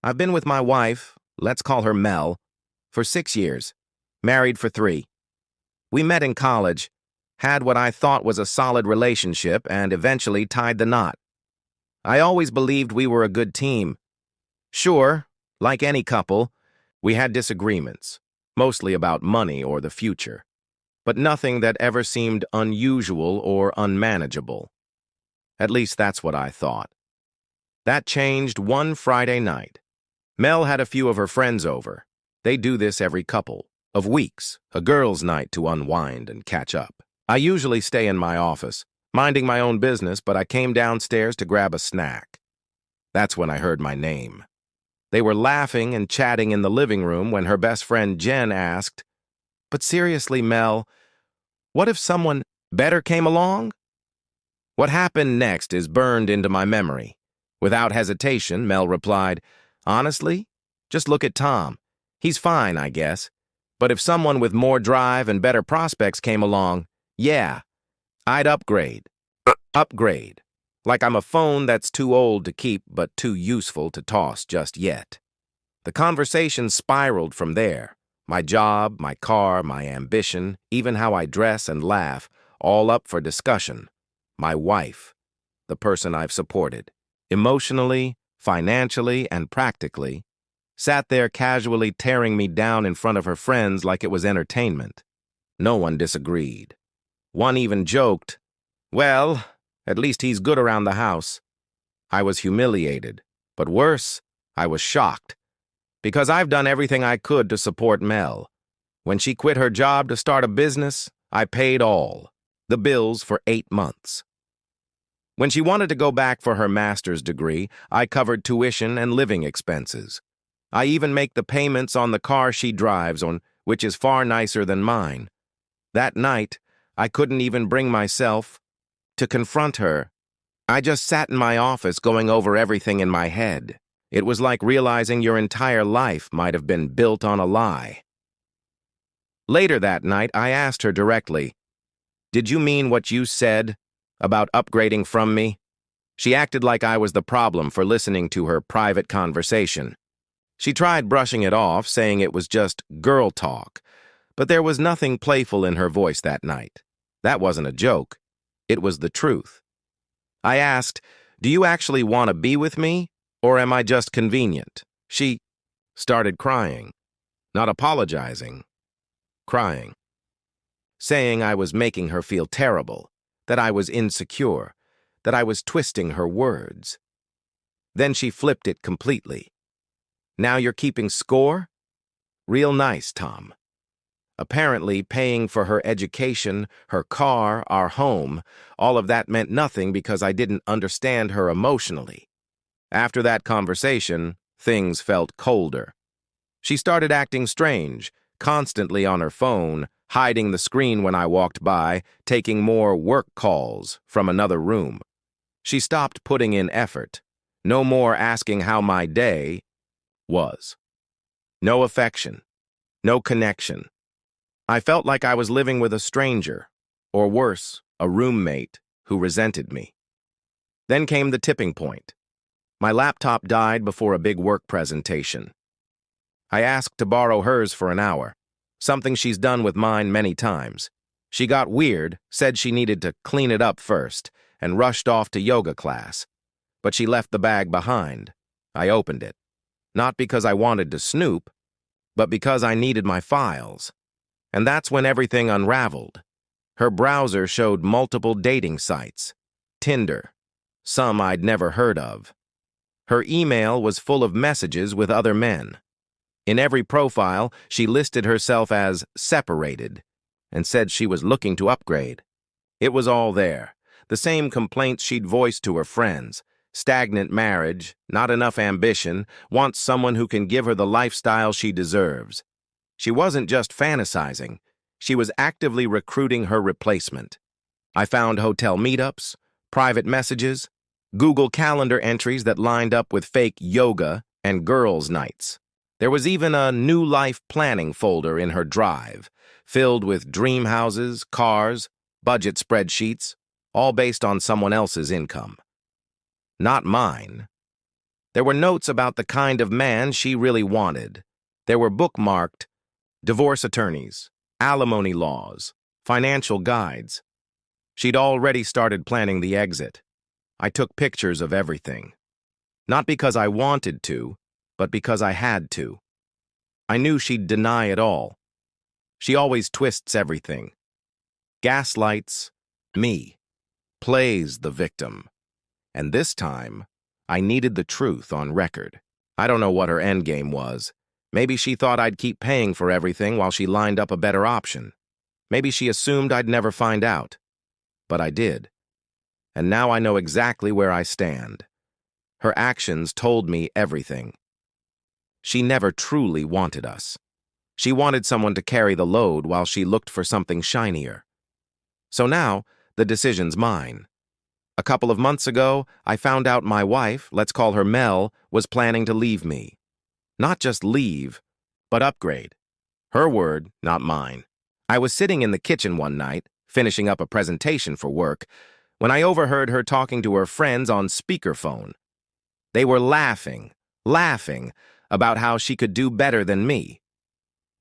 I've been with my wife, let's call her Mel, for 6 years, married for 3. We met in college, had what I thought was a solid relationship, and eventually tied the knot. I always believed we were a good team. Sure, like any couple, we had disagreements, mostly about money or the future, but nothing that ever seemed unusual or unmanageable. At least that's what I thought. That changed one Friday night. Mel had a few of her friends over. They do this every couple of weeks, a girls' night to unwind and catch up. I usually stay in my office, minding my own business, but I came downstairs to grab a snack. That's when I heard my name. They were laughing and chatting in the living room when her best friend Jen asked, "But seriously, Mel, what if someone better came along?" What happened next is burned into my memory. Without hesitation, Mel replied, "Honestly, just look at Tom. He's fine, I guess. But if someone with more drive and better prospects came along, yeah, I'd upgrade. Upgrade. Like I'm a phone that's too old to keep but too useful to toss just yet." The conversation spiraled from there. My job, my car, my ambition, even how I dress and laugh, all up for discussion. My wife, the person I've supported, emotionally, financially, and practically, sat there casually tearing me down in front of her friends like it was entertainment. No one disagreed. One even joked, "Well, at least he's good around the house." I was humiliated, but worse, I was shocked. Because I've done everything I could to support Mel. When she quit her job to start a business, I paid all, the bills for 8 months. When she wanted to go back for her master's degree, I covered tuition and living expenses. I even make the payments on the car she drives on, which is far nicer than mine. That night, I couldn't even bring myself to confront her. I just sat in my office going over everything in my head. It was like realizing your entire life might have been built on a lie. Later that night, I asked her directly, "Did you mean what you said about upgrading from me?" She acted like I was the problem for listening to her private conversation. She tried brushing it off, saying it was just girl talk, but there was nothing playful in her voice that night. That wasn't a joke. It was the truth. I asked, "Do you actually want to be with me, or am I just convenient?" She started crying, not apologizing, crying, saying I was making her feel terrible, that I was insecure, that I was twisting her words. Then she flipped it completely. "Now you're keeping score? Real nice, Tom." Apparently, paying for her education, her car, our home, all of that meant nothing because I didn't understand her emotionally. After that conversation, things felt colder. She started acting strange, constantly on her phone, hiding the screen when I walked by, taking more work calls from another room. She stopped putting in effort. No more asking how my day was. No affection. No connection. I felt like I was living with a stranger, or worse, a roommate who resented me. Then came the tipping point. My laptop died before a big work presentation. I asked to borrow hers for an hour, something she's done with mine many times. She got weird, said she needed to clean it up first, and rushed off to yoga class. But she left the bag behind. I opened it, not because I wanted to snoop, but because I needed my files. And that's when everything unraveled. Her browser showed multiple dating sites, Tinder, some I'd never heard of. Her email was full of messages with other men. In every profile, she listed herself as separated and said she was looking to upgrade. It was all there, the same complaints she'd voiced to her friends. Stagnant marriage, not enough ambition, wants someone who can give her the lifestyle she deserves. She wasn't just fantasizing, she was actively recruiting her replacement. I found hotel meetups, private messages, Google Calendar entries that lined up with fake yoga and girls' nights. There was even a new life planning folder in her drive, filled with dream houses, cars, budget spreadsheets, all based on someone else's income. Not mine. There were notes about the kind of man she really wanted. There were bookmarked divorce attorneys, alimony laws, financial guides. She'd already started planning the exit. I took pictures of everything. Not because I wanted to, but because I had to. I knew she'd deny it all. She always twists everything. Gaslights me, plays the victim. And this time, I needed the truth on record. I don't know what her endgame was. Maybe she thought I'd keep paying for everything while she lined up a better option. Maybe she assumed I'd never find out. But I did. And now I know exactly where I stand. Her actions told me everything. She never truly wanted us. She wanted someone to carry the load while she looked for something shinier. So now, the decision's mine. A couple of months ago, I found out my wife, let's call her Mel, was planning to leave me. Not just leave, but upgrade. Her word, not mine. I was sitting in the kitchen one night, finishing up a presentation for work, when I overheard her talking to her friends on speakerphone. They were laughing about how she could do better than me.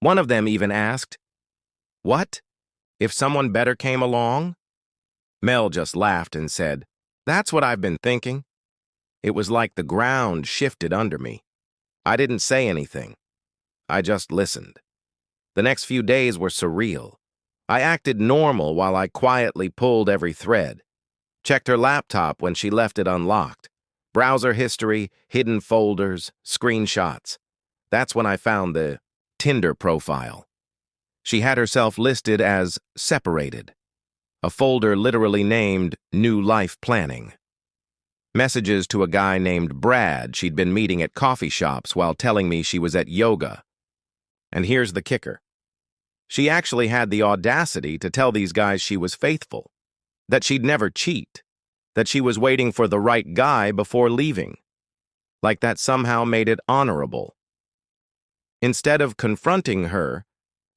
One of them even asked, "What? If someone better came along?" Mel just laughed and said, "That's what I've been thinking." It was like the ground shifted under me. I didn't say anything. I just listened. The next few days were surreal. I acted normal while I quietly pulled every thread. Checked her laptop when she left it unlocked. Browser history, hidden folders, screenshots. That's when I found the Tinder profile. She had herself listed as separated. A folder literally named New Life Planning. Messages to a guy named Brad she'd been meeting at coffee shops while telling me she was at yoga. And here's the kicker. She actually had the audacity to tell these guys she was faithful, that she'd never cheat, that she was waiting for the right guy before leaving. Like that somehow made it honorable. Instead of confronting her,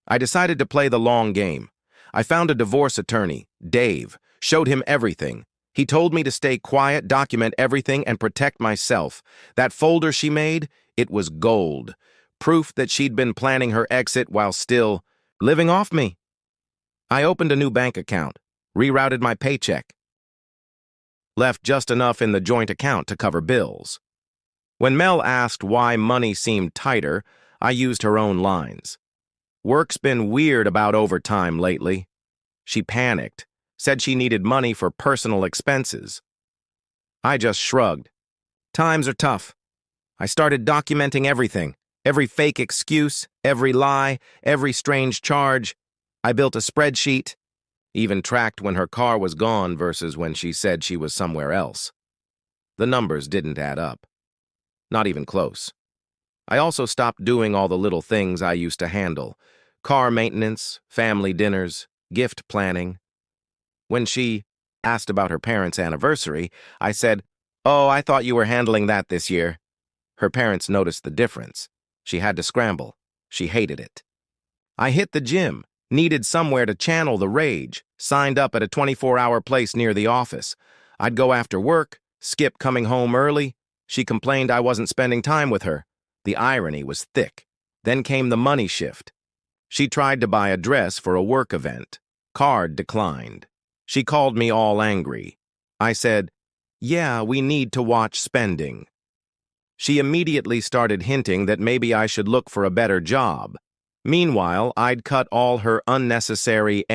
I decided to play the long game. I found a divorce attorney, Dave, showed him everything. He told me to stay quiet, document everything, and protect myself. That folder she made, it was gold. Proof that she'd been planning her exit while still living off me. I opened a new bank account, rerouted my paycheck, left just enough in the joint account to cover bills. When Mel asked why money seemed tighter, I used her own lines. "Work's been weird about overtime lately." She panicked, said she needed money for personal expenses. I just shrugged. Times are tough. I started documenting everything, every fake excuse, every lie, every strange charge. I built a spreadsheet, even tracked when her car was gone versus when she said she was somewhere else. The numbers didn't add up. Not even close. I also stopped doing all the little things I used to handle. Car maintenance, family dinners, gift planning. When she asked about her parents' anniversary, I said, "Oh, I thought you were handling that this year." Her parents noticed the difference. She had to scramble. She hated it. I hit the gym, needed somewhere to channel the rage, signed up at a 24-hour place near the office. I'd go after work, skip coming home early. She complained I wasn't spending time with her. The irony was thick. Then came the money shift. She tried to buy a dress for a work event. Card declined. She called me all angry. I said, "Yeah, we need to watch spending." She immediately started hinting that maybe I should look for a better job. Meanwhile, I'd cut all her unnecessary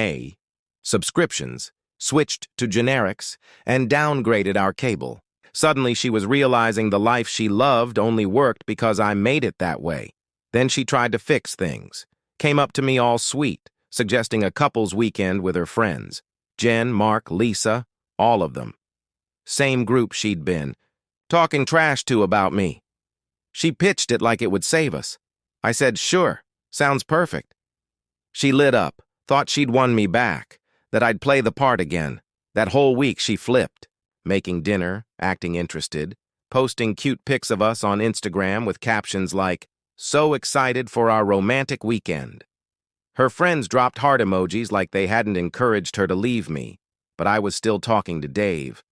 subscriptions, switched to generics, and downgraded our cable. Suddenly, she was realizing the life she loved only worked because I made it that way. Then she tried to fix things. Came up to me all sweet, suggesting a couple's weekend with her friends. Jen, Mark, Lisa, all of them. Same group she'd been, talking trash to about me. She pitched it like it would save us. I said, "Sure, sounds perfect." She lit up, thought she'd won me back, that I'd play the part again. That whole week she flipped, making dinner, acting interested, posting cute pics of us on Instagram with captions like, "So excited for our romantic weekend." Her friends dropped heart emojis like they hadn't encouraged her to leave me, but I was still talking to Dave.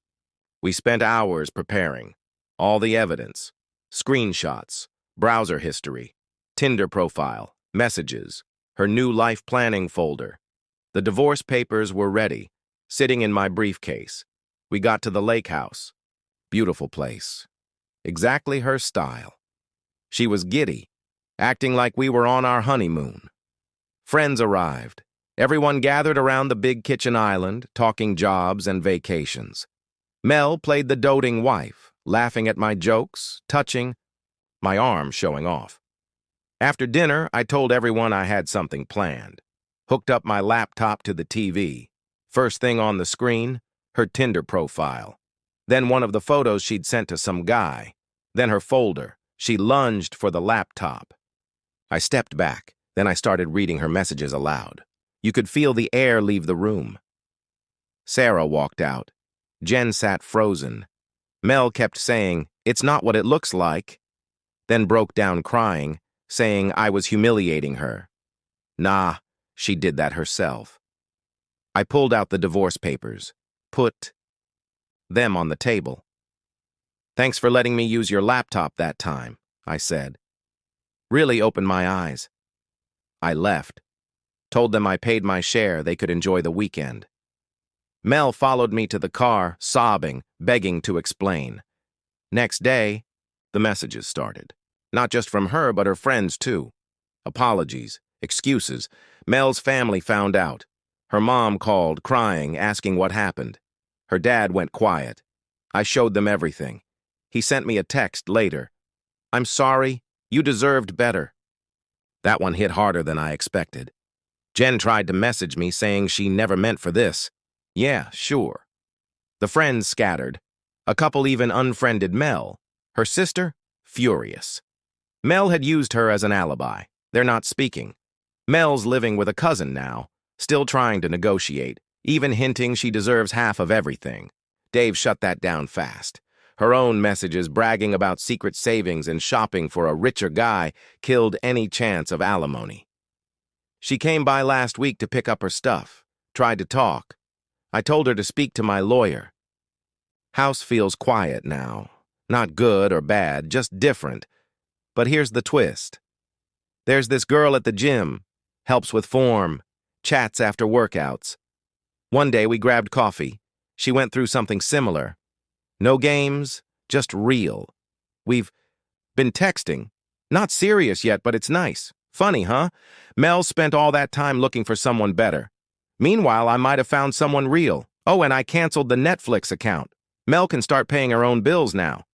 We spent hours preparing. All the evidence. screenshots, browser history, Tinder profile, messages, her new life planning folder. The divorce papers were ready, sitting in my briefcase. We got to the lake house. Beautiful place. Exactly her style. She was giddy, acting like we were on our honeymoon. Friends arrived. Everyone gathered around the big kitchen island, talking jobs and vacations. Mel played the doting wife, laughing at my jokes, touching, my arm showing off. After dinner, I told everyone I had something planned. Hooked up my laptop to the TV. First thing on the screen, her Tinder profile. Then one of the photos she'd sent to some guy. Then her folder. She lunged for the laptop. I stepped back. Then I started reading her messages aloud. You could feel the air leave the room. Sarah walked out. Jen sat frozen. Mel kept saying, "It's not what it looks like," then broke down crying, saying I was humiliating her. Nah, she did that herself. I pulled out the divorce papers, put them on the table. "Thanks for letting me use your laptop that time," I said. Really opened my eyes. I left. Told them I paid my share, they could enjoy the weekend. Mel followed me to the car, sobbing, begging to explain. Next day, the messages started. Not just from her, but her friends too. Apologies, excuses. Mel's family found out. Her mom called, crying, asking what happened. Her dad went quiet. I showed them everything. He sent me a text later. "I'm sorry, you deserved better." That one hit harder than I expected. Jen tried to message me saying she never meant for this. Yeah, sure. The friends scattered. A couple even unfriended Mel. Her sister, furious. Mel had used her as an alibi. They're not speaking. Mel's living with a cousin now, still trying to negotiate, even hinting she deserves half of everything. Dave shut that down fast. Her own messages bragging about secret savings and shopping for a richer guy killed any chance of alimony. She came by last week to pick up her stuff, tried to talk. I told her to speak to my lawyer. House feels quiet now. Not good or bad, just different. But here's the twist. There's this girl at the gym, helps with form, chats after workouts. One day we grabbed coffee. She went through something similar. No games, just real. We've been texting. Not serious yet, but it's nice. Funny, huh? Mel spent all that time looking for someone better. Meanwhile, I might have found someone real. Oh, and I canceled the Netflix account. Mel can start paying her own bills now.